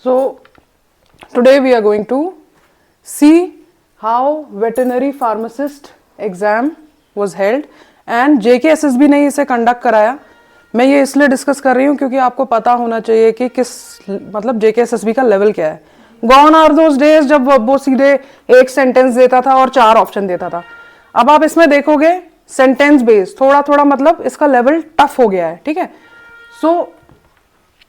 So today we are going to see how veterinary pharmacist exam was held and JKSSB ने इसे conduct कराया. मैं ये इसलिए डिस्कस कर रही हूँ क्योंकि आपको पता होना चाहिए कि किस मतलब JKSSB का लेवल क्या है. गॉन आर दोज डेज जब वो सीधे एक सेंटेंस देता था और 4 ऑप्शन देता था. अब आप इसमें देखोगे सेंटेंस बेस्ड थोड़ा थोड़ा मतलब इसका लेवल टफ हो गया है. ठीक है. सो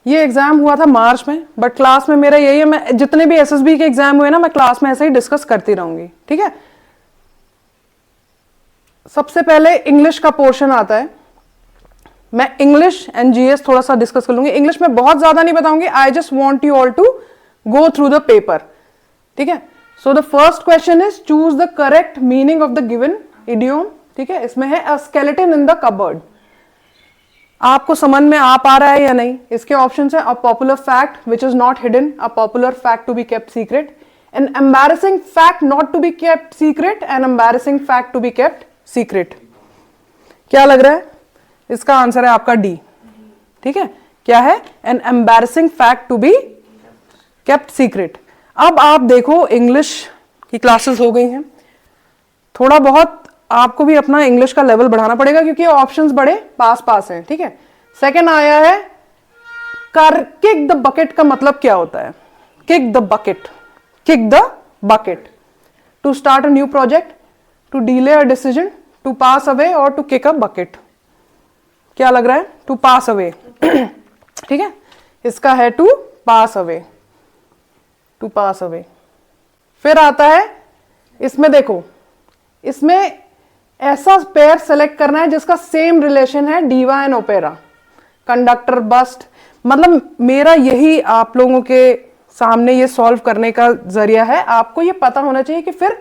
ये एग्जाम हुआ था मार्च में, बट क्लास में मेरा यही है, मैं जितने भी एसएसबी के एग्जाम हुए ना मैं क्लास में ऐसे ही डिस्कस करती रहूंगी. ठीक है. सबसे पहले इंग्लिश का पोर्शन आता है. मैं इंग्लिश एंड जीएस थोड़ा सा डिस्कस कर लूंगी. इंग्लिश में बहुत ज्यादा नहीं बताऊंगी. I just want you all to go through the paper. ठीक है. So the first question is choose the correct meaning of the given idiom. ठीक है. इसमें है a skeleton in the cupboard. आपको समझ में आ पा रहा है या नहीं? इसके ऑप्शंस है a popular fact which is not hidden, a popular fact to be kept secret, an embarrassing fact not to be kept secret, an embarrassing fact to be kept secret. क्या लग रहा है? इसका आंसर है आपका D. ठीक है. क्या है? An embarrassing fact to be kept secret. अब आप देखो इंग्लिश की क्लासेस हो गई हैं. थोड़ा बहुत आपको भी अपना इंग्लिश का लेवल बढ़ाना पड़ेगा क्योंकि ऑप्शंस बड़े पास पास हैं. ठीक है. सेकंड आया है किक द बकेट का मतलब क्या होता है? Kick the bucket. Kick the bucket. To start a new project, to delay a decision, to pass away और टू किक अ बकेट. क्या लग रहा है? To pass away. ठीक है. इसका है to pass away. To pass away. फिर आता है इसमें देखो, इसमें ऐसा पेयर सेलेक्ट करना है जिसका सेम रिलेशन है diva and opera. Conductor, bust. मतलब मेरा यही आप लोगों के सामने ये सॉल्व करने का जरिया है. आपको ये पता होना चाहिए कि फिर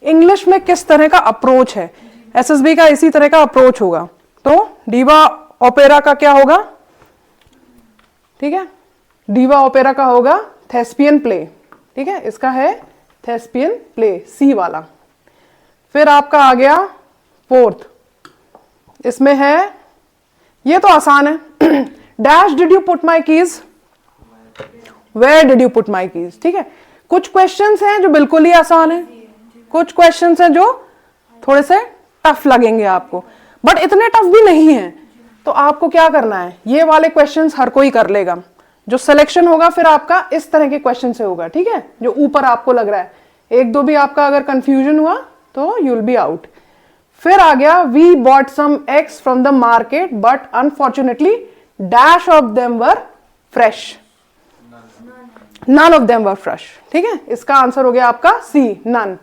इंग्लिश में किस तरह का अप्रोच है. एसएसबी का इसी तरह का अप्रोच होगा. तो डीवा ओपेरा का क्या होगा? ठीक है. डीवा ओपेरा का होगा थेस्पियन प्ले. ठीक है. इसका है थेस्पियन प्ले, सी वाला. फिर आपका आ गया फोर्थ. इसमें है, ये तो आसान है. Dash did you put my keys, where did you put my keys. ठीक है. कुछ क्वेश्चंस हैं जो बिल्कुल ही आसान है, कुछ क्वेश्चंस हैं जो थोड़े से टफ लगेंगे आपको, बट इतने टफ भी नहीं है. तो आपको क्या करना है, ये वाले क्वेश्चंस हर कोई कर लेगा. जो सिलेक्शन होगा फिर आपका इस तरह के क्वेश्चन से होगा. ठीक है. जो ऊपर आपको लग रहा है, एक दो भी आपका अगर कंफ्यूजन हुआ तो यू विल बी आउट. फिर आ गया we bought some eggs from the market but unfortunately dash of them were fresh. None of them were fresh. ठीक है. इसका आंसर हो गया आपका सी, नन.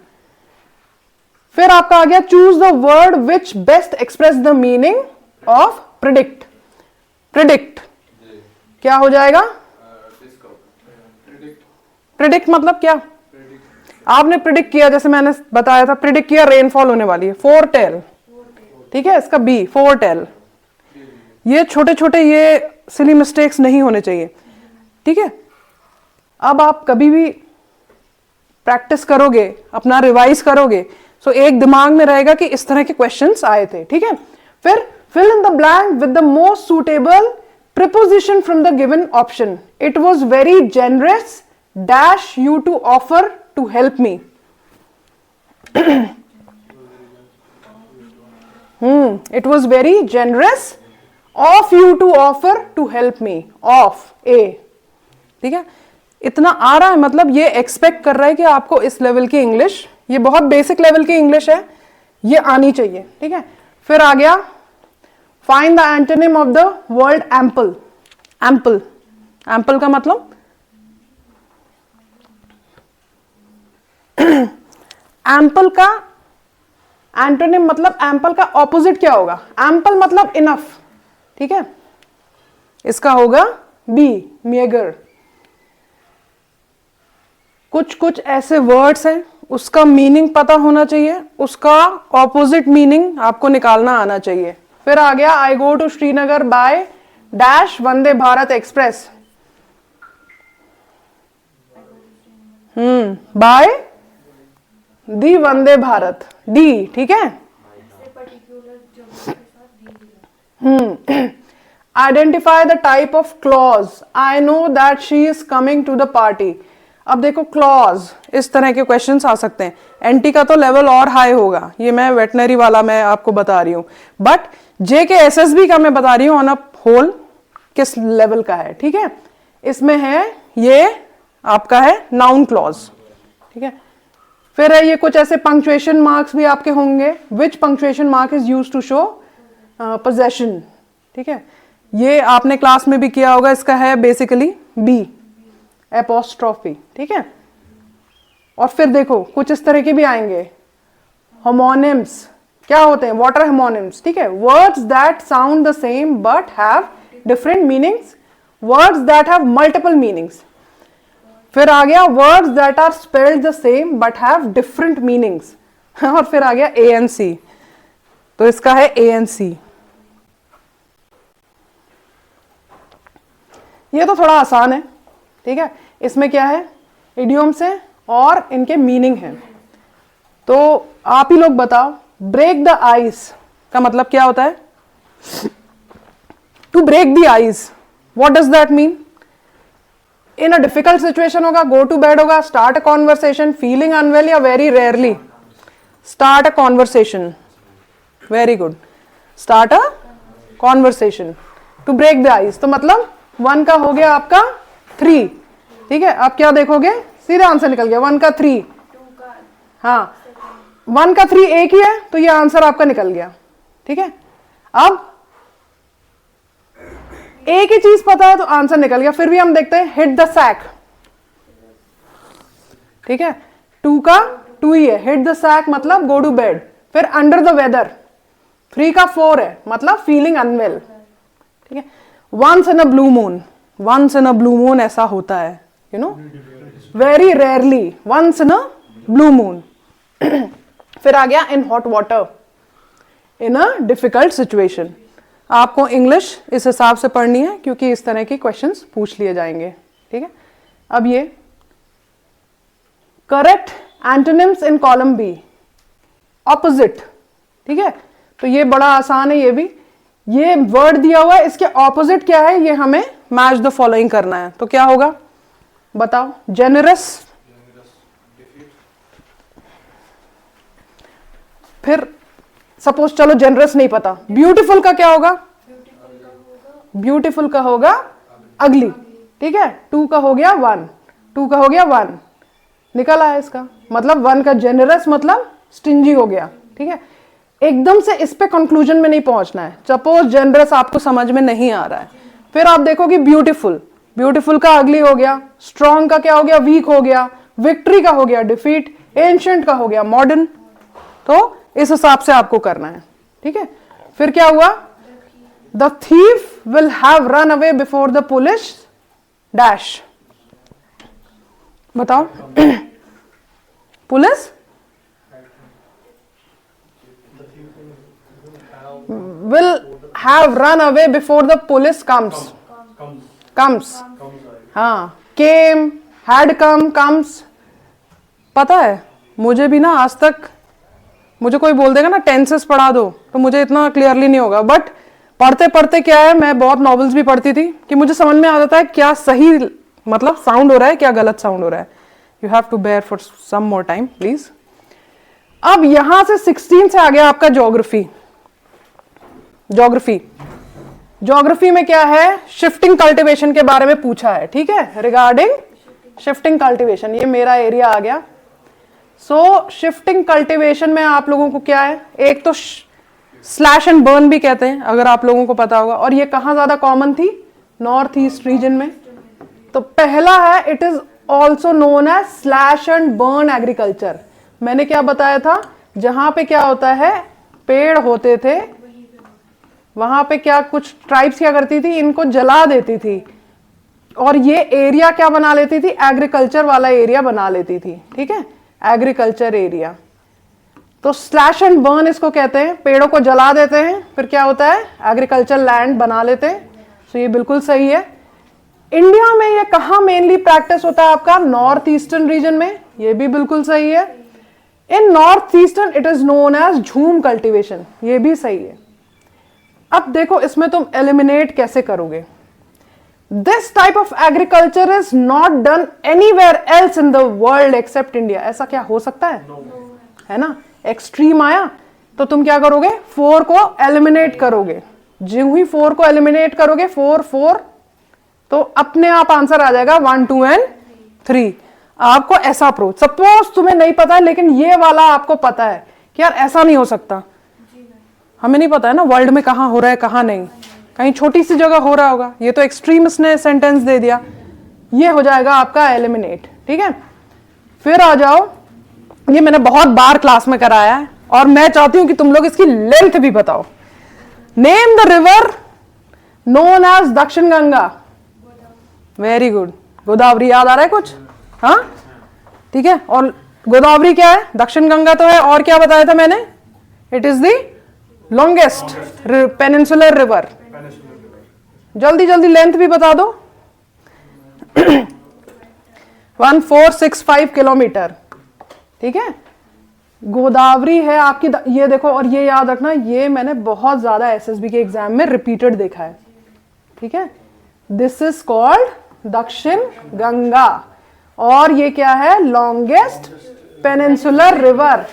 फिर आपका आ गया choose the word which best express the meaning of predict. Predict क्या हो जाएगा? प्रिडिक्ट मतलब क्या? आपने प्रिडिक्ट किया, जैसे मैंने बताया था, प्रिडिक्ट किया रेनफॉल होने वाली है. फोरटेल. ठीक है. इसका बी, फोरटेल. ये छोटे छोटे ये सिली मिस्टेक्स नहीं होने चाहिए. ठीक है. अब आप कभी भी प्रैक्टिस करोगे, अपना रिवाइज करोगे, सो एक दिमाग में रहेगा कि इस तरह के क्वेश्चंस आए थे. ठीक है. फिर fill in the blank with the most suitable preposition from the given option. It was very generous dash you to offer to help me. It was very generous of you to offer to help me. Of A. ठीक है. इतना आ रहा है, मतलब ये expect कर रहा है कि आपको इस लेवल की इंग्लिश, ये बहुत बेसिक लेवल की इंग्लिश है, ये आनी चाहिए. ठीक है. फिर आ गया find the antonym of the word ample. Ample. Ample का मतलब एम्पल का एंटोनिम मतलब एम्पल का ऑपोजिट क्या होगा? एम्पल मतलब इनफ. ठीक है. इसका होगा बी, मेगर. कुछ कुछ ऐसे वर्ड्स हैं, उसका मीनिंग पता होना चाहिए, उसका ऑपोजिट मीनिंग आपको निकालना आना चाहिए. फिर आ गया I go to Srinagar by dash Vande Bharat Express. By the Vande Bharat. D. ठीक है. Identify the type of clause, I know that she is coming to the party. अब देखो क्लॉज, इस तरह के क्वेश्चंस आ सकते हैं। एनटी का तो लेवल और हाई होगा, ये मैं वेटनरी वाला मैं आपको बता रही हूं, बट जे के एसएसबी का मैं बता रही हूं ऑन अ होल किस लेवल का है। ठीक है, इसमें है ये आपका है नाउन क्लॉज। ठीक है, फिर है ये कुछ ऐसे पंक्चुएशन मार्क्स भी आपके होंगे, which punctuation mark is use to show possession. ठीक है, ये आपने क्लास में भी किया होगा, इसका है बेसिकली बी एपोस्ट्रॉफी। ठीक है, और फिर देखो कुछ इस तरह के भी आएंगे, होमोनिम्स क्या होते हैं, व्हाट आर होमोनिम्स। ठीक है, words that sound the same but have different meanings, words that have multiple meanings. फिर आ गया words that are spelled the same but have different meanings. और फिर आ गया एएनसी, तो इसका है एएनसी। ये तो थोड़ा आसान है। ठीक है, इसमें क्या है, इडियोम्स है और इनके मीनिंग है। तो आप ही लोग बताओ, ब्रेक द आइस का मतलब क्या होता है? To break the ice, what does that mean? In a difficult situation होगा, गो टू बेड होगा, start a conversation, feeling unwell, या very rarely start a conversation. Very good, start a conversation to break the ice. तो मतलब 1 का हो गया आपका 3। ठीक है, आप क्या देखोगे, सीधा आंसर निकल गया 1 का 3। हाँ, 1 का 3 एक ही है, तो ये आंसर आपका निकल गया। ठीक है, अब एक ही चीज पता है तो आंसर निकल गया। फिर भी हम देखते हैं, हिट द सैक। ठीक है, 2 का 2 ही है, हिट द सैक मतलब गो टू बेड। फिर अंडर द वेदर 3 का 4 है, मतलब फीलिंग अनवेल। ठीक है, once in a blue moon, once in a blue moon ऐसा होता है, you know, very rarely, once in a blue moon. फिर आ गया in hot water, in a difficult situation. आपको इंग्लिश इस हिसाब से पढ़नी है क्योंकि इस तरह के क्वेश्चंस पूछ लिए जाएंगे। ठीक है, अब ये correct antonyms in column B, opposite. ठीक है, तो ये बड़ा आसान है, ये भी, ये वर्ड दिया हुआ है, इसके ऑपोजिट क्या है ये हमें मैच द फॉलोइंग करना है। तो क्या होगा बताओ? जेनरस, फिर सपोज चलो जेनरस नहीं पता, ब्यूटीफुल का क्या होगा? ब्यूटीफुल का होगा अगली। ठीक है, 2 का हो गया 1, 2 का हो गया 1, निकल आया इसका मतलब 1 का जेनरस मतलब स्टिंजी हो गया। ठीक है, एकदम से इस पे कंक्लूजन में नहीं पहुंचना है। सपोज जेनरस आपको समझ में नहीं आ रहा है, फिर आप देखोगे ब्यूटीफुल, ब्यूटीफुल का अगली हो गया, स्ट्रॉन्ग का क्या हो गया? वीक हो गया, विक्ट्री का हो गया डिफीट, एंशिएंट का हो गया मॉडर्न। तो इस हिसाब से आपको करना है। ठीक है, फिर क्या हुआ? The thief will have run away before the police dash, बताओ। Police will have run away before the police comes। हाँ, came, had come, comes। पता है मुझे भी ना, आज तक मुझे कोई बोल देगा ना टेंसेस पढ़ा दो तो मुझे इतना क्लियरली नहीं होगा, बट पढ़ते पढ़ते क्या है, मैं बहुत नॉवेल्स भी पढ़ती थी कि मुझे समझ में आ जाता है क्या सही मतलब साउंड हो रहा है, क्या गलत साउंड हो रहा है। You have to bear for some more time please. अब यहां से 16 से आ गया आपका ज्योग्राफी। ज्योग्राफी, ज्योग्राफी में क्या है? शिफ्टिंग कल्टीवेशन के बारे में पूछा है। ठीक है, रिगार्डिंग शिफ्टिंग कल्टीवेशन, ये मेरा एरिया आ गया। सो शिफ्टिंग कल्टीवेशन में आप लोगों को क्या है, एक तो स्लैश एंड बर्न भी कहते हैं, अगर आप लोगों को पता होगा, और ये कहां ज्यादा कॉमन थी? नॉर्थ ईस्ट रीजन में। तो पहला है, it is also known as slash and burn agriculture. मैंने क्या बताया था, जहां पे क्या होता है, पेड़ होते थे, वहां पे क्या कुछ ट्राइब्स क्या करती थी, इनको जला देती थी, और ये एरिया क्या बना लेती थी? एग्रीकल्चर वाला एरिया बना लेती थी। ठीक है, एग्रीकल्चर एरिया। तो स्लैश एंड बर्न इसको कहते हैं, पेड़ों को जला देते हैं, फिर क्या होता है? एग्रीकल्चर लैंड बना लेते हैं। तो ये बिल्कुल सही है। इंडिया में ये कहां मेनली प्रैक्टिस होता है आपका? नॉर्थ ईस्टर्न रीजन में। ये भी बिल्कुल सही है। In north eastern it is known as jhum cultivation, ये भी सही है। अब देखो इसमें तुम एलिमिनेट कैसे करोगे। This type of agriculture is not done anywhere else in the world accept India. ऐसा क्या हो सकता है? है ना, एक्सट्रीम आया तो तुम क्या करोगे, 4 को एलिमिनेट करोगे। जो ही 4 को एलिमिनेट करोगे, 4 4, तो अपने आप आंसर आ जाएगा 1 2 एंड 3। आपको ऐसा अप्रोच, सपोज तुम्हें नहीं पता है लेकिन ये वाला आपको पता है कि यार ऐसा नहीं हो सकता। हमें नहीं पता है ना वर्ल्ड में कहां हो रहा है कहां नहीं, कहीं छोटी सी जगह हो रहा होगा। ये तो एक्सट्रीमिस्ट ने सेंटेंस दे दिया, ये हो जाएगा आपका एलिमिनेट। ठीक है, फिर आ जाओ, ये मैंने बहुत बार क्लास में कराया है और मैं चाहती हूं कि तुम लोग इसकी लेंथ भी बताओ। Name the river known as Dakshin Ganga. Very good, Godavari याद आ रहा है कुछ? हाँ ठीक है, और गोदावरी क्या है? दक्षिण गंगा तो है, और क्या बताया था मैंने? It is the longest peninsular river. जल्दी जल्दी लेंथ भी बता दो। 1465 किलोमीटर। ठीक है, गोदावरी है आपकी, ये देखो, और ये याद रखना, ये मैंने बहुत ज्यादा एसएसबी के एग्जाम में रिपीटेड देखा है। ठीक है, दिस इज कॉल्ड दक्षिण गंगा, और ये क्या है? Longest peninsular river.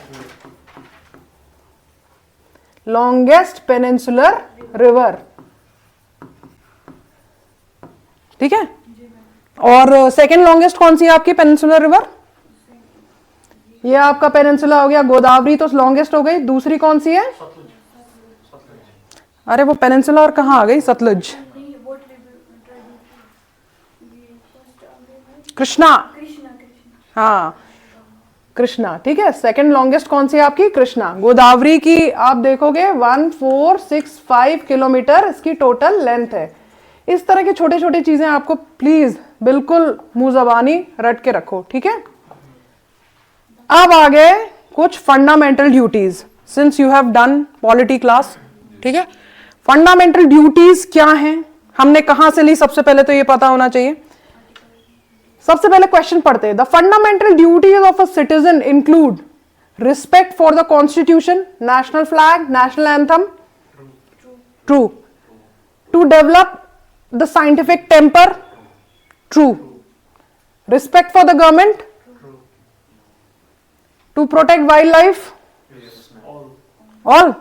Longest peninsular river. ठीक है, और सेकंड लॉन्गेस्ट कौन सी है आपकी पेनिनसुलर रिवर? ये आपका पेनिनसुला हो गया, गोदावरी तो लॉन्गेस्ट हो गई। दूसरी कौन सी है? अरे वो पेनिनसुला और कहां आ गई? सतलुज, कृष्णा। हाँ कृष्णा। ठीक है, सेकंड लॉन्गेस्ट कौन सी है आपकी? कृष्णा। गोदावरी की आप देखोगे 1465 किलोमीटर इसकी टोटल लेंथ है। इस तरह की छोटी छोटी चीजें आपको प्लीज बिल्कुल मुंह जबानी रट के रखो। ठीक है, अब आ गए कुछ fundamental duties, since you have done polity class. ठीक है, फंडामेंटल ड्यूटीज क्या हैं, हमने कहां से ली? सबसे पहले तो ये पता होना चाहिए। सबसे पहले क्वेश्चन पढ़ते हैं। The fundamental duties of a citizen include respect for the constitution, national flag, national anthem. True. To develop the scientific temper. True. Respect for the government. To protect wildlife? All?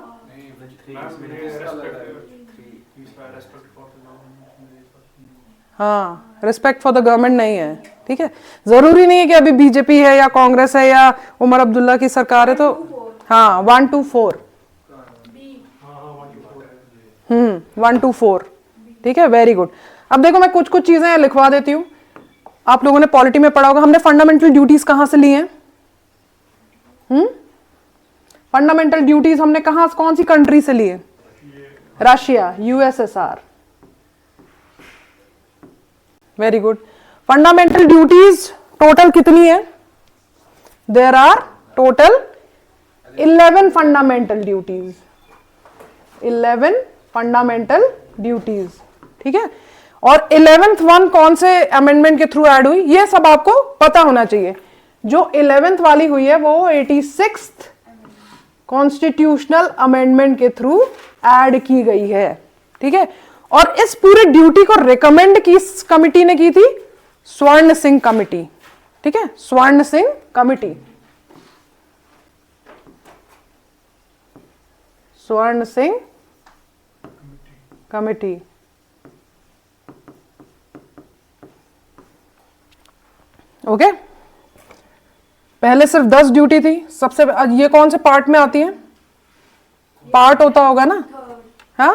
हाँ, respect for the government नहीं है। ठीक है, जरूरी नहीं है कि अभी बीजेपी है या कांग्रेस है या उमर अब्दुल्ला की सरकार है तो। हाँ 1 2 4। 1 2 4। ठीक है, वेरी गुड। अब देखो मैं कुछ कुछ चीजें लिखवा देती हूं। आप लोगों ने पॉलिटी में पढ़ा होगा, हमने फंडामेंटल ड्यूटीज कहां से ली हैं? फंडामेंटल ड्यूटीज हमने कहां, कौन सी कंट्री से लिए? Russia, USSR. Very good. Fundamental duties total कितनी है? There are total 11 fundamental duties. 11 fundamental duties. ठीक है, और 11th वन कौन से अमेंडमेंट के थ्रू ऐड हुई? ये सब आपको पता होना चाहिए। जो 11th वाली हुई है वो 86th कॉन्स्टिट्यूशनल अमेंडमेंट के थ्रू ऐड की गई है। ठीक है, और इस पूरे ड्यूटी को रिकमेंड किस कमिटी ने की थी? स्वर्ण सिंह कमिटी। ठीक है, स्वर्ण सिंह कमिटी। स्वर्ण सिंह कमिटी। ओके, पहले सिर्फ 10 ड्यूटी थी। सबसे ये कौन से पार्ट में आती है? पार्ट होता होगा ना, हाँ,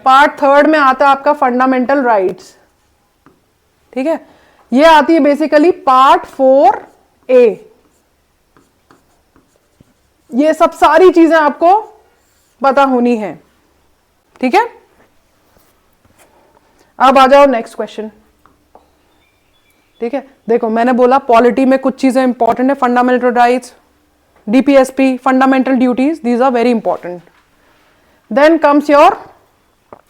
पार्ट 3rd में आता है आपका फंडामेंटल राइट्स। ठीक है, ये आती है बेसिकली पार्ट 4A। ये सब सारी चीजें आपको पता होनी है। ठीक है, अब आ जाओ नेक्स्ट क्वेश्चन। ठीक है, देखो मैंने बोला पॉलिटी में कुछ चीजें इंपॉर्टेंट है। Fundamental rights, DPSP, fundamental duties, these are very important. Then comes your,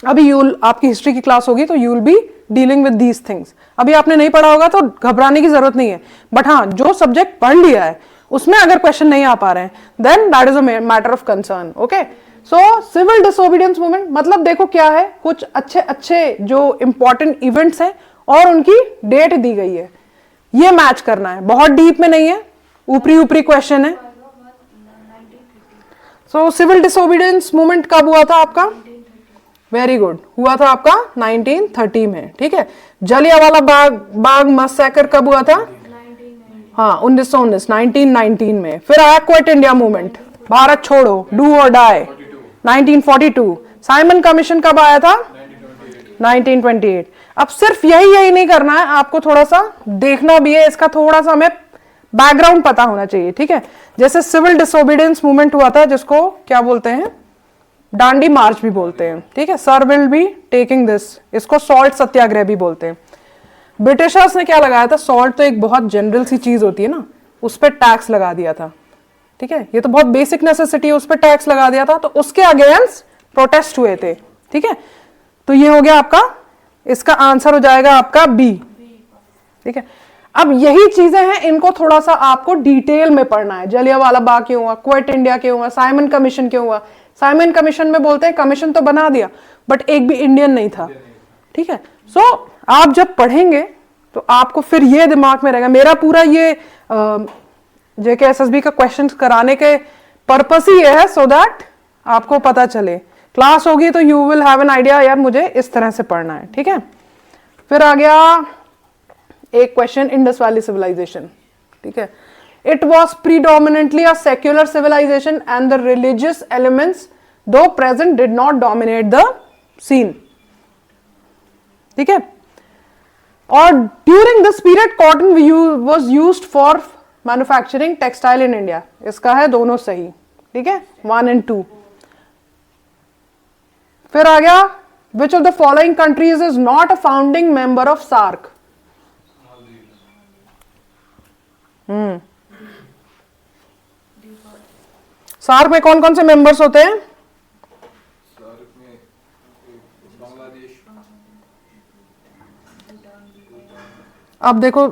अभी आपकी हिस्ट्री की क्लास होगी तो you will be dealing with these things. अभी आपने नहीं पढ़ा होगा तो घबराने की जरूरत नहीं है, बट हाँ जो सब्जेक्ट पढ़ लिया है उसमें अगर क्वेश्चन नहीं आ पा रहे हैं then that is a matter of concern. Okay, so civil disobedience movement मतलब देखो क्या है, कुछ अच्छे अच्छे जो इंपॉर्टेंट इवेंट्स हैं और उनकी डेट दी गई है, ये मैच करना है, बहुत डीप में नहीं है, ऊपरी ऊपरी क्वेश्चन है। सो सिविल डिसोबीडियंस मूवमेंट कब हुआ था आपका? वेरी गुड, हुआ था आपका 1930 में, ठीक है। जलियांवाला बाग मसैकर कब हुआ था? हाँ 1919 में। फिर आया क्विट इंडिया मूवमेंट, भारत छोड़ो, डू और डाई, 1942। साइमन कमीशन कब आया था? 1928। अब सिर्फ यही नहीं करना है, आपको थोड़ा सा देखना भी है, इसका थोड़ा सा हमें बैकग्राउंड पता होना चाहिए, ठीक है। जैसे सिविल डिसोबीडियंस मूवमेंट हुआ था, जिसको क्या बोलते हैं, डांडी मार्च भी बोलते हैं, ठीक है। Sir will be taking this, इसको सॉल्ट सत्याग्रह भी बोलते हैं। ब्रिटिशर्स ने क्या लगाया था? सॉल्ट तो एक बहुत जनरल सी चीज होती है ना, उस पर टैक्स लगा दिया था, ठीक है। ये तो बहुत बेसिक नेसेसिटी है, उस पर टैक्स लगा दिया था, तो उसके अगेंस्ट प्रोटेस्ट हुए थे, ठीक है। तो ये हो गया आपका, इसका आंसर हो जाएगा आपका बी, ठीक है। अब यही चीजें हैं, इनको थोड़ा सा आपको डिटेल में पढ़ना है। जलियांवाला बाग क्यों हुआ, क्विट इंडिया क्यों हुआ, साइमन कमीशन क्यों हुआ। साइमन कमीशन में बोलते हैं कमीशन तो बना दिया बट एक भी इंडियन नहीं था, ठीक है। सो आप जब पढ़ेंगे तो आपको फिर ये दिमाग में रहेगा। मेरा पूरा ये JKSSB का क्वेश्चन कराने के पर्पस ही ये है, सो दैट आपको पता चले। क्लास होगी तो you will have an idea, यार मुझे इस तरह से पढ़ना है, ठीक है। फिर आ गया एक क्वेश्चन, इंडस वैली सिविलाइजेशन, ठीक है। It was predominantly a secular civilization and the religious elements though present did not dominate the scene, ठीक है। और during this period cotton was used for manufacturing textile in India. इसका है दोनों सही, ठीक है, 1 और 2। फिर आ गया, which of the following countries is not a founding member of SAARC. SAARC में कौन कौन से मेंबर्स होते हैं? सार्क में बांग्लादेश। अब देखो,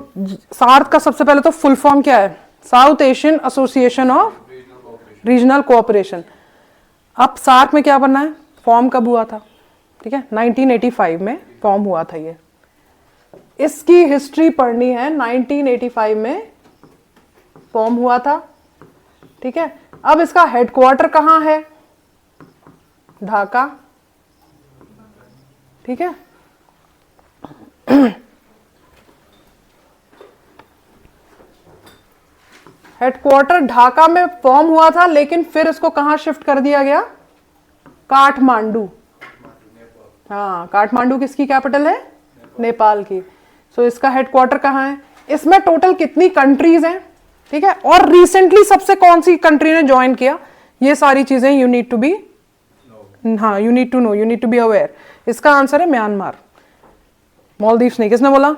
सार्क का सबसे पहले तो फुल फॉर्म क्या है? South Asian association of regional cooperation. अब सार्क में क्या बनना है? फॉर्म कब हुआ था? ठीक है, 1985 में फॉर्म हुआ था ये। इसकी हिस्ट्री पढ़नी है, 1985 में फॉर्म हुआ था, ठीक है। अब इसका हेडक्वार्टर कहां है? ढाका, ठीक है। हेडक्वार्टर ढाका में फॉर्म हुआ था, लेकिन फिर इसको कहां शिफ्ट कर दिया गया? काठमांडू। हाँ, काठमांडू किसकी कैपिटल है? नेपाल की। सो इसका हेडक्वार्टर कहां है? इसमें टोटल कितनी कंट्रीज हैं, ठीक है, और रिसेंटली सबसे कौन सी कंट्री ने ज्वाइन किया, ये सारी चीजें यू नीड टू बी, हाँ you need to know, you need to be aware. इसका आंसर है म्यांमार। मालदीव्स नहीं, किसने बोला?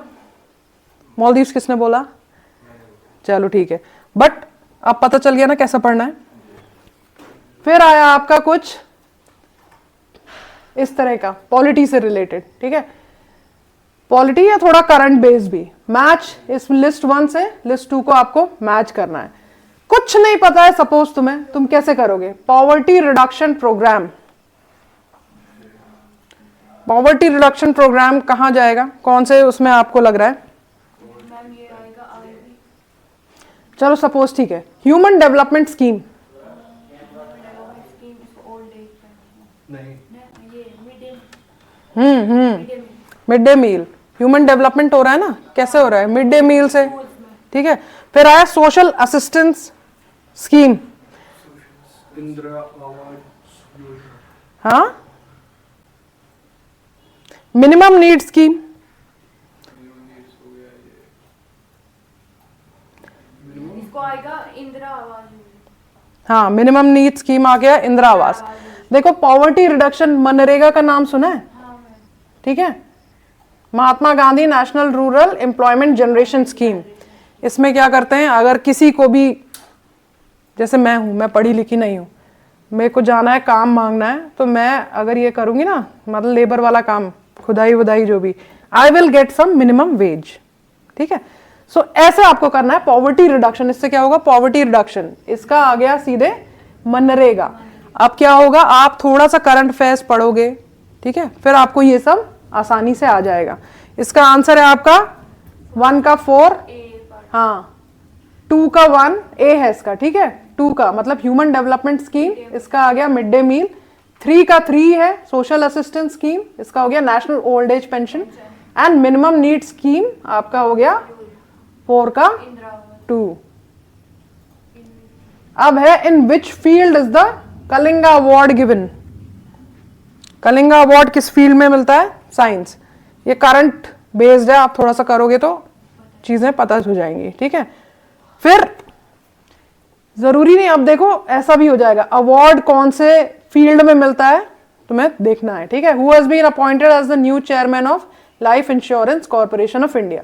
मालदीव्स किसने बोला? चलो ठीक है, बट अब पता चल गया ना कैसा पढ़ना है। फिर आया आपका कुछ इस तरह का, पॉलिटी से रिलेटेड, ठीक है। पॉलिटी या थोड़ा करंट बेस्ड भी। मैच इस लिस्ट 1 से लिस्ट 2 को आपको मैच करना है। कुछ नहीं पता है सपोज तुम्हें, तुम कैसे करोगे? Poverty reduction programme. Poverty reduction programme कहां जाएगा? कौन से उसमें आपको लग रहा है? चलो सपोज ठीक है, human development scheme. Mid day meal, human development हो रहा है ना, कैसे हो रहा है? मिड डे मील से, ठीक है। फिर आया social assistance scheme, Indira Awas Yojana. हाँ, मिनिमम नीड स्कीम, इसको आएगा इंदिरा आवास। हाँ मिनिमम नीड स्कीम आ गया, इंदिरा आवास। देखो पॉवर्टी रिडक्शन, मनरेगा का नाम सुना है? ठीक है, Mahatma Gandhi national rural employment generation scheme. इसमें क्या करते हैं, अगर किसी को भी, जैसे मैं हूं, मैं पढ़ी लिखी नहीं हूं, मेरे को जाना है काम मांगना है, तो मैं अगर ये करूंगी ना, मतलब लेबर वाला काम, खुदाई वुदाई जो भी, I will get some minimum wage, ठीक है। सो ऐसे आपको करना है पॉवर्टी रिडक्शन। इससे क्या होगा? Poverty reduction. इसका आ गया सीधे मनरेगा। अब क्या होगा, आप थोड़ा सा करंट अफेयर्स पढ़ोगे, ठीक है, फिर आपको ये सब आसानी से आ जाएगा। इसका आंसर है आपका 1 का 4, हाँ 2 का 1, ए है इसका, ठीक है, 2 का मतलब ह्यूमन डेवलपमेंट स्कीम, इसका आ गया मिड डे मील। 3 का 3 है सोशल असिस्टेंस स्कीम, इसका हो गया national old age pension. And minimum need scheme आपका हो गया 4 का 2। अब है in which field is the Kalinga award given. Kalinga award किस फील्ड में मिलता है? साइंस। ये करंट बेस्ड है, आप थोड़ा सा करोगे तो चीजें पता हो जाएंगी, ठीक है। फिर जरूरी नहीं, अब देखो ऐसा भी हो जाएगा, अवार्ड कौन से फील्ड में मिलता है तुम्हें देखना है, ठीक है। Who has been appointed as the new chairman of Life Insurance Corporation of India,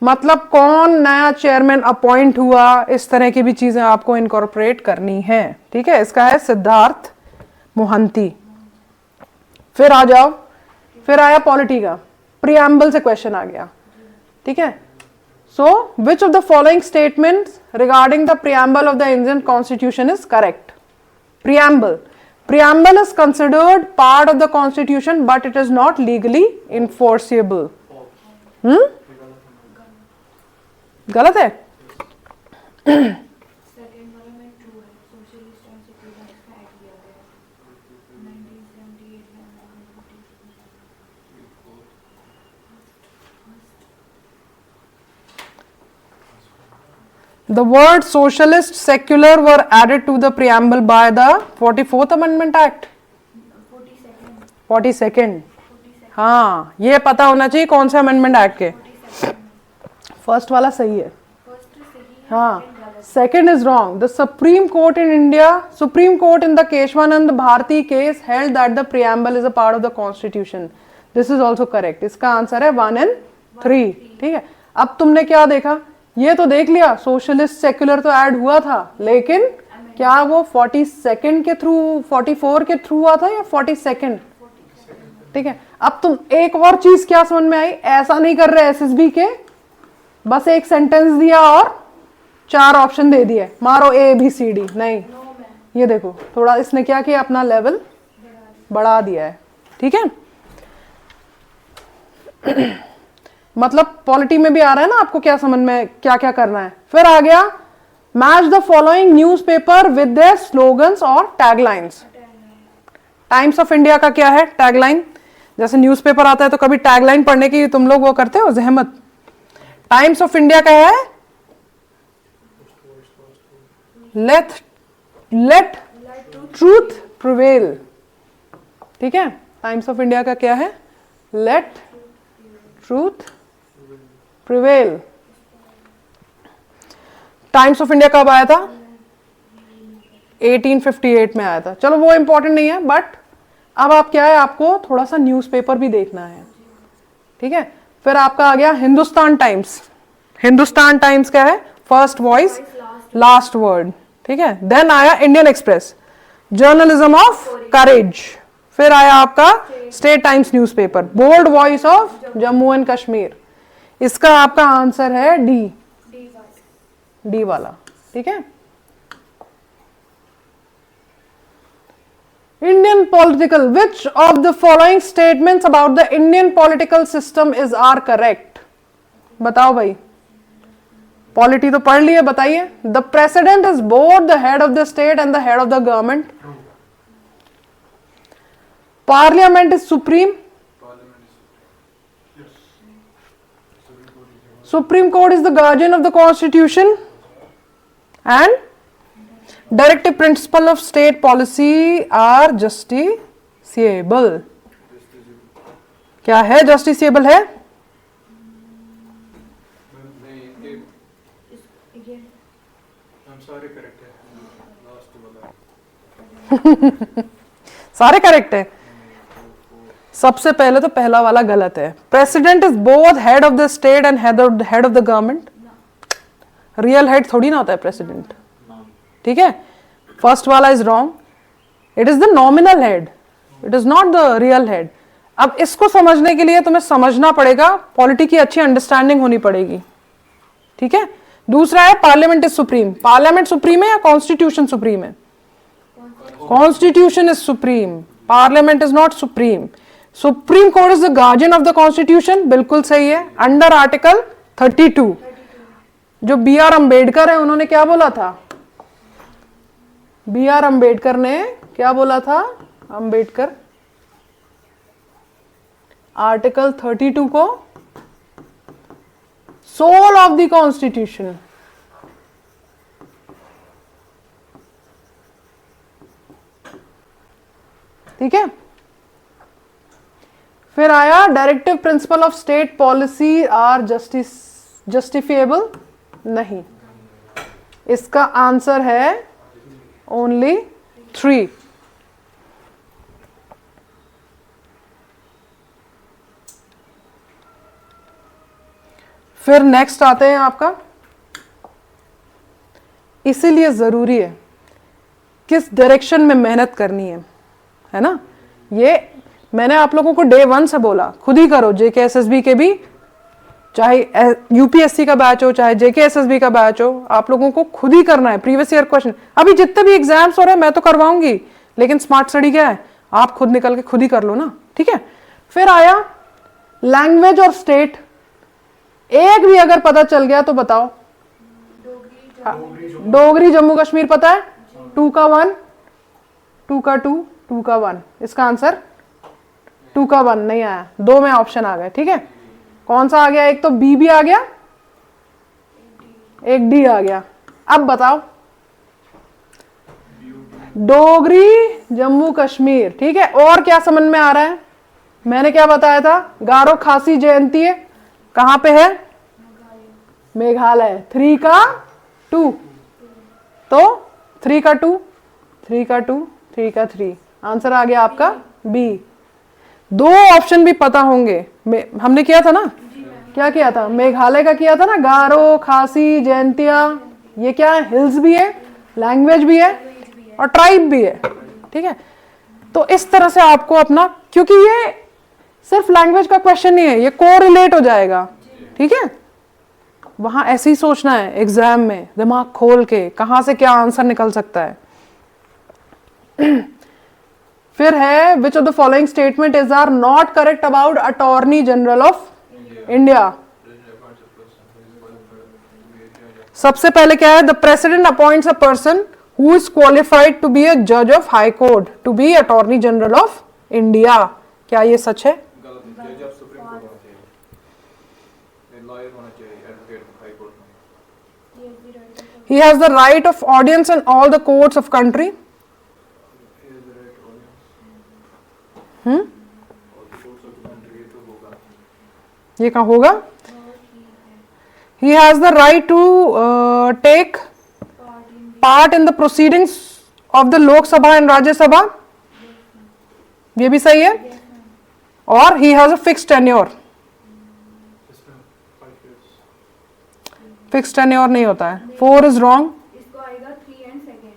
मतलब कौन नया चेयरमैन अपॉइंट हुआ, इस तरह की भी चीजें आपको इनकॉर्पोरेट करनी है, ठीक है। इसका है सिद्धार्थ मोहंती। फिर आ जाओ, फिर आया पॉलिटी का, प्रियम्बल से क्वेश्चन आ गया, ठीक है। So, which of the following statements regarding the preamble of the Indian Constitution is correct? Preamble. Preamble is considered part of the Constitution, but it is not legally enforceable. गलत है? Second वाला में true है, socialist and secular का add किया गया है 1978 में। The words socialist, secular were added to the preamble by the 44th Amendment Act. 42nd. हाँ, ये पता होना चाहिए कौन से अमेंडमेंट एक्ट के। फर्स्ट वाला सही है, हाँ, second is wrong. The Supreme Court in India, Supreme Court in the Kesavananda Bharati case held that the preamble is a part of the constitution. This is also correct. इसका आंसर है 1 and 3, ठीक है। अब तुमने क्या देखा, ये तो देख लिया सोशलिस्ट सेक्युलर तो ऐड हुआ था, लेकिन क्या वो 42nd के थ्रू, 44 के थ्रू हुआ था या 42nd, ठीक है। अब तुम एक और चीज क्या समझ में आई, ऐसा नहीं कर रहे एसएसबी के, बस एक सेंटेंस दिया और 4 ऑप्शन दे दिए, मारो ABCD, नहीं, ये देखो थोड़ा इसने क्या किया, अपना लेवल बढ़ा दिया है, ठीक है। मतलब पॉलिटी में भी आ रहा है ना आपको, क्या समझ में क्या क्या करना है। फिर आ गया match the following newspaper with their slogans और टैगलाइंस। टाइम्स ऑफ इंडिया का क्या है टैगलाइन? जैसे न्यूज़पेपर आता है तो कभी टैगलाइन पढ़ने की तुम लोग वो करते हो जहमत? टाइम्स ऑफ इंडिया का है लेट ट्रूथ प्रिवेल, ठीक है। टाइम्स ऑफ इंडिया का क्या है? Let truth prevail. Times of India कब आया था? 1858 में आया था। चलो वो इंपॉर्टेंट नहीं है, बट अब आप क्या है, आपको थोड़ा सा न्यूज़पेपर भी देखना है, ठीक है। फिर आपका आ गया हिंदुस्तान टाइम्स। हिंदुस्तान टाइम्स क्या है? फर्स्ट वॉइस लास्ट वर्ड, ठीक है। देन आया Indian Express, journalism of courage. फिर आया आपका State Times newspaper, bold voice of Jammu and Kashmir. इसका आपका आंसर है डी वाला, ठीक है। Indian political, which of the following statements about the Indian political system is are correct? बताओ भाई, पॉलिटी तो पढ़ लिए, बताइए। The president is both the head of the state and the head of the government. Parliament is supreme. Supreme Court is the guardian of the Constitution, and directive principle of state policy are justiciable. क्या है? justiciable है? नहीं, हम सारे correct है, last वाला सारे correct है। सबसे पहले तो पहला वाला गलत है। President is both head of the state and head of the government. Real head थोड़ी ना होता है प्रेसिडेंट, ठीक है। फर्स्ट वाला is wrong, it is the nominal head, it is not the real head. अब इसको समझने के लिए तुम्हें समझना पड़ेगा, पॉलिटी की अच्छी अंडरस्टैंडिंग होनी पड़ेगी, ठीक है। दूसरा है parliament is supreme. Parliament supreme है या कॉन्स्टिट्यूशन सुप्रीम है? Constitution is supreme. Parliament is not supreme. Supreme Court is the guardian of the Constitution. बिल्कुल सही है. Under Article 32. जो B.R. अम्बेडकर है उन्होंने क्या बोला था? B.R. अम्बेडकर ने क्या बोला था? अम्बेडकर आर्टिकल 32 को सोल ऑफ द कॉन्स्टिट्यूशन. ठीक है. फिर आया directive principle of state policy are justifiable. नहीं, इसका आंसर है ओनली 3. फिर नेक्स्ट आते हैं आपका, इसीलिए जरूरी है किस डायरेक्शन में मेहनत करनी है ना. ये मैंने आप लोगों को डे 1 से बोला, खुद ही करो. JKSSB के भी, चाहे UPSC का बैच हो चाहे JKSSB का बैच हो, आप लोगों को खुद ही करना है. प्रीवियस ईयर क्वेश्चन अभी जितने भी एग्जाम्स हो रहे हैं मैं तो करवाऊंगी, लेकिन स्मार्ट स्टडी क्या है, आप खुद निकल के खुद ही कर लो ना. ठीक है. फिर आया लैंग्वेज और स्टेट. एक भी अगर पता चल गया तो बताओ. डोगरी जम्मू कश्मीर पता है? 2 का 1, 2 का 2, 2 का 1. इसका आंसर 2 का 1 नहीं आया, 2 में ऑप्शन आ गए. ठीक है. कौन सा आ गया? एक तो बी भी आ गया, एक डी आ गया. अब बताओ डोगरी जम्मू कश्मीर. ठीक है. और क्या समझ में आ रहा है? मैंने क्या बताया था? गारो खासी जयंती है, कहां पे है? मेघालय. 3 का 2, तो 3 का 2, 3 का 2, 3 का 3. आंसर आ गया आपका बी. 2 ऑप्शन भी पता होंगे. हमने किया था ना, क्या किया था? मेघालय का किया था ना. गारो खासी जयंतिया, ये क्या है? हिल्स भी है, लैंग्वेज भी है और ट्राइब भी है. ठीक है. तो इस तरह से आपको अपना, क्योंकि ये सिर्फ लैंग्वेज का क्वेश्चन नहीं है, ये कोरिलेट हो जाएगा. ठीक है. वहां ऐसे ही सोचना है एग्जाम में, दिमाग खोल के कहां से क्या आंसर निकल सकता है. फिर है which of the following statement is are not correct about attorney general of India. सबसे पहले क्या है? The president appoints a person who is qualified to be a जज of high court to be attorney general of India. क्या ये सच है? गलत है. जज ऑफ सुप्रीम कोर्ट होना चाहिए, लॉयर होना चाहिए, एडवोकेट हाई कोर्ट में. He has the right of audience in all the courts of country. ये कहाँ होगा? He has the right to take part in the proceedings of the Lok Sabha and Rajya Sabha. ये भी सही है. और he has a fixed tenure. Fixed tenure नहीं होता है. 4 is wrong. इसको आएगा 3 and 2.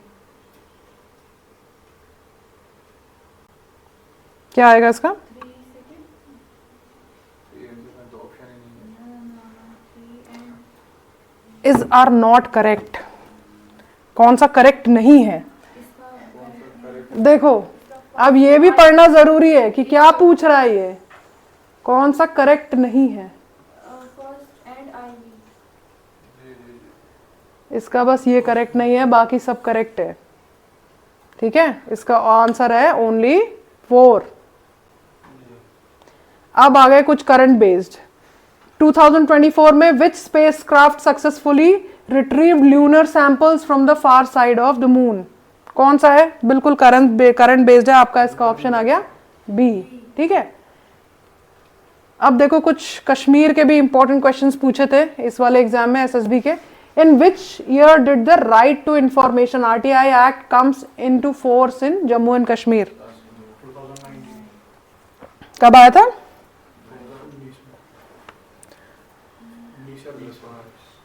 क्या आएगा इसका? 3 तो ऑप्शन ही नहीं है. 3 and Is are not correct. कौन सा करेक्ट नहीं है? देखो अब ये भी पढ़ना जरूरी है कि क्या पूछ रहा है ये, कौन सा करेक्ट नहीं है. First and I. इसका बस ये करेक्ट नहीं है, बाकी सब करेक्ट है. ठीक है. इसका आंसर है ओनली 4. अब आ गए कुछ करंट बेस्ड. 2024 में which spacecraft successfully retrieved lunar samples from the far side of the moon. कौन सा है? बिल्कुल करंट बेस्ड है आपका. इसका ऑप्शन आ गया बी. ठीक है. अब देखो कुछ कश्मीर के भी इंपॉर्टेंट क्वेश्चंस पूछे थे इस वाले एग्जाम में एसएसबी के. In which year did the right to information RTI act comes into force in Jammu and Kashmir? 2019. कब आया था?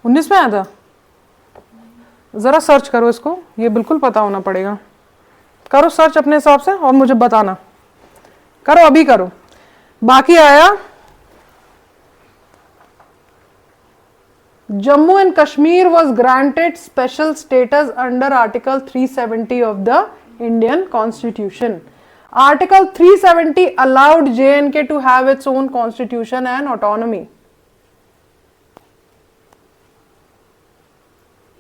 19 में आया था. जरा सर्च करो इसको, ये बिल्कुल पता होना पड़ेगा. करो सर्च अपने हिसाब से और मुझे बताना. करो, अभी करो. बाकी आया Jammu and Kashmir was granted special status under Article 370 of the Indian Constitution. Article 370 allowed J&K to have its own constitution and autonomy.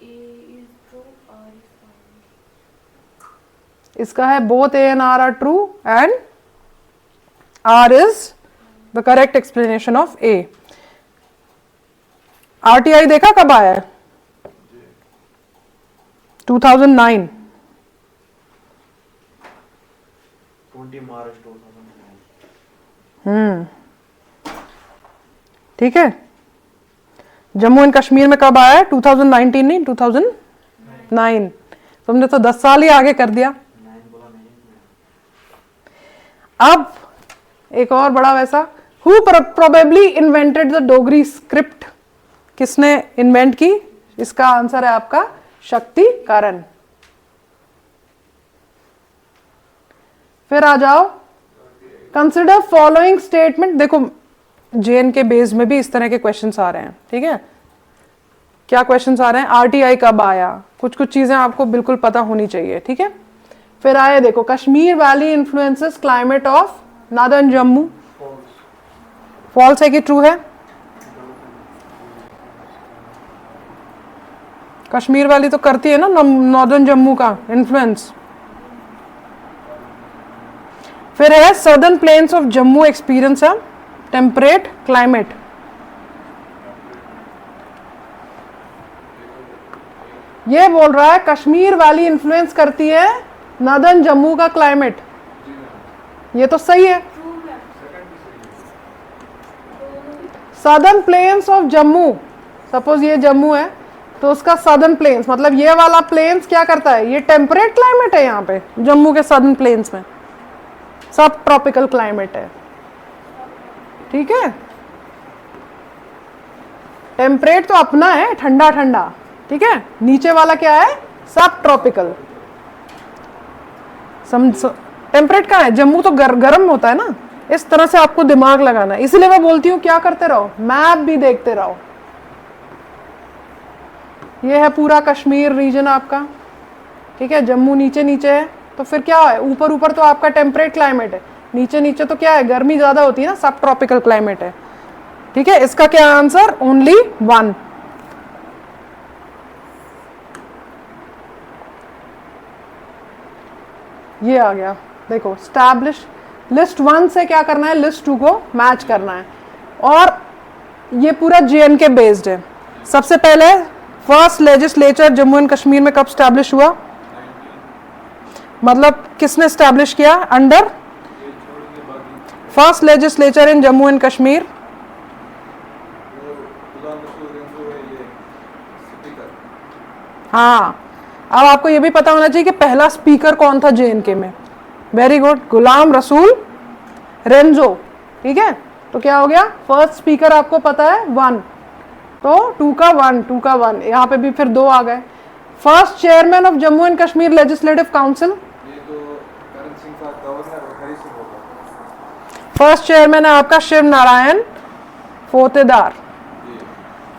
A is true, R is false. इसका है both A and R are true and R is the correct explanation of A. RTI देखा कब आया है? 2009. 20 March 2009. ठीक है. Jammu and Kashmir में कब आया है? 2019 नहीं, 2009. तुमने तो 10 साल ही आगे कर दिया. 9 बोला नहीं. अब एक और बड़ा वैसा, who probably invented the Dogri script? किसने इन्वेंट की? इसका आंसर है आपका शक्ति करण. फिर आ जाओ, कंसिडर फॉलोइंग स्टेटमेंट. देखो जेएन के बेस में भी इस तरह के क्वेश्चंस आ रहे हैं. ठीक है, क्या क्वेश्चंस आ रहे हैं? आरटीआई कब आया? कुछ कुछ चीजें आपको बिल्कुल पता होनी चाहिए. ठीक है, फिर आए देखो, Kashmir valley influences climate of northern Jammu. False है कि ट्रू है? कश्मीर वैली तो करती है ना नॉर्दर्न जम्मू का इन्फ्लुएंस. फिर है southern plains of Jammu experience है टेम्परेट क्लाइमेट. ये बोल रहा है कश्मीर वैली इन्फ्लुएंस करती है नॉर्दर्न जम्मू का क्लाइमेट. ये तो सही है. Southern plains of Jammu, suppose ये जम्मू है तो उसका सदर्न प्लेन्स, मतलब ये वाला प्लेन्स क्या करता है? ये टेम्परेट क्लाइमेट है. यहाँ पे जम्मू के सदर्न प्लेन्स में सब ट्रॉपिकल क्लाइमेट है. ठीक है, टेम्परेट तो अपना है, ठंडा ठंडा. ठीक है, नीचे वाला क्या है? सब ट्रॉपिकल. टेम्परेट का है, जम्मू तो गर्म होता है ना. इस तरह से आपको दिमाग लगाना है. इसलिए मैं बोलती हूँ क्या करते रहो, मैप भी देखते रहो. ये है पूरा कश्मीर रीजन आपका. ठीक है, जम्मू नीचे नीचे है तो फिर क्या है? ऊपर ऊपर तो आपका टेम्परेट क्लाइमेट है, नीचे नीचे तो क्या है? गर्मी ज्यादा होती है ना, सब ट्रॉपिकल क्लाइमेट है. ठीक है, इसका क्या आंसर? ओनली 1. ये आ गया. देखो, स्टैब्लिश लिस्ट 1 से क्या करना है? लिस्ट 2 को मैच करना है. और ये पूरा जेएनके बेस्ड है. सबसे पहले first legislature Jammu and Kashmir में कब स्टैब्लिश हुआ? मतलब किसने स्टैब्लिश किया? Under first legislature in Jammu and Kashmir. हाँ, अब आपको ये भी पता होना चाहिए कि पहला स्पीकर कौन था जेएनके में. Very good, Ghulam Rasool Renzo. ठीक है, तो क्या हो गया? फर्स्ट स्पीकर आपको पता है 1, तो 2 का 1. यहाँ पे भी फिर 2 आ गए. First chairman of Jammu and Kashmir legislative council. First chairman है आपका शिव नारायण फोतेदार.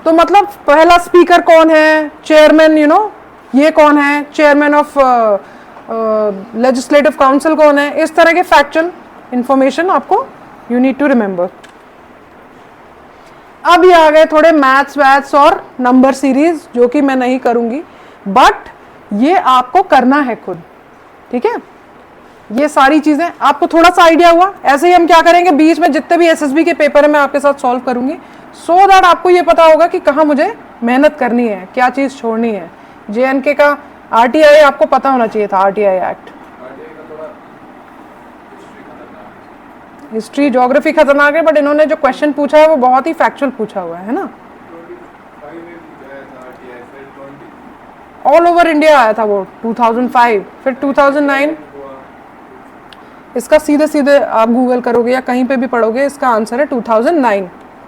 तो मतलब पहला स्पीकर कौन है? चेयरमैन, ये कौन है? चेयरमैन ऑफ लेजिस्लेटिव काउंसिल कौन है? इस तरह के फैक्चुअल इंफॉर्मेशन आपको यू नीड टू रिमेंबर. अब ये आ गए थोड़े मैथ्स वैथ्स और नंबर सीरीज, जो कि मैं नहीं करूंगी, बट ये आपको करना है खुद. ठीक है, ये सारी चीजें आपको थोड़ा सा आइडिया हुआ. ऐसे ही हम क्या करेंगे, बीच में जितने भी एसएसबी के पेपर है मैं आपके साथ सॉल्व करूंगी, सो दैट आपको ये पता होगा कि कहाँ मुझे मेहनत करनी है, क्या चीज छोड़नी है. जेएनके का आरटीआई आपको पता होना चाहिए था. आरटीआई एक्ट, हिस्ट्री ज्योग्राफी खतरनाक है, बट इन्होंने जो क्वेश्चन पूछा है वो बहुत ही फैक्चुअल पूछा हुआ है ना. ऑल ओवर इंडिया आया था वो 2005, फिर 2009. इसका सीधे सीधे आप गूगल करोगे या कहीं पे भी पढ़ोगे, इसका आंसर है 2009.